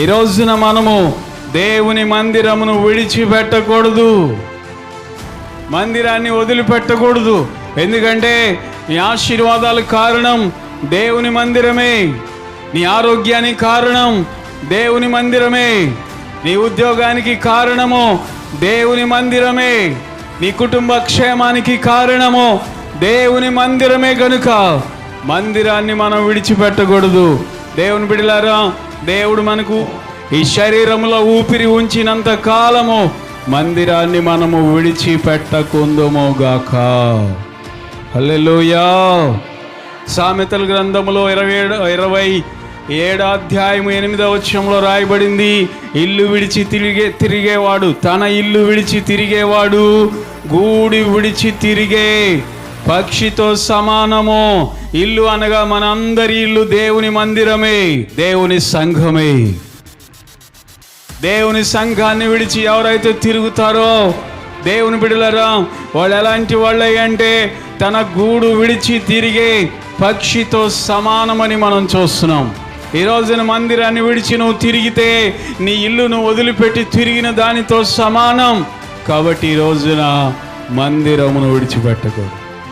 ఈ రోజున మనము దేవుని మందిరమును విడిచిపెట్టకూడదు, మందిరాన్ని వదిలిపెట్టకూడదు. ఎందుకంటే నీ ఆశీర్వాదాలకు కారణం దేవుని మందిరమే, నీ ఆరోగ్యానికి కారణం దేవుని మందిరమే, నీ ఉద్యోగానికి కారణము దేవుని మందిరమే, నీ కుటుంబ క్షేమానికి కారణము దేవుని మందిరమే. గనుక మందిరాన్ని మనం విడిచిపెట్టకూడదు. దేవుని బిడ్డలారా, దేవుడు మనకు ఈ శరీరంలో ఊపిరి ఉంచినంత కాలము మందిరాన్ని మనము విడిచిపెట్టకుందుముగాక. హల్లెలూయా. సామెతల గ్రంథములో 27 అధ్యాయం 8వ వచనంలో రాయబడింది, ఇల్లు విడిచి తిరిగేవాడు, తన ఇల్లు విడిచి తిరిగేవాడు గూడి విడిచి తిరిగే పక్షితో సమానము. ఇల్లు అనగా మనందరి ఇల్లు దేవుని మందిరమే, దేవుని సంఘమే. దేవుని సంఘాన్ని విడిచి ఎవరైతే తిరుగుతారో దేవుని బిడ్డలారా, వాళ్ళు ఎలాంటి వాళ్ళే అంటే తన గూడు విడిచి తిరిగే పక్షితో సమానమని మనం చూస్తున్నాం. ఈ రోజున మందిరాన్ని విడిచి నువ్వు తిరిగితే నీ ఇల్లును వదిలిపెట్టి తిరిగిన దానితో సమానం. కాబట్టి ఈ రోజున మందిరమును విడిచిపెట్టకూడదు.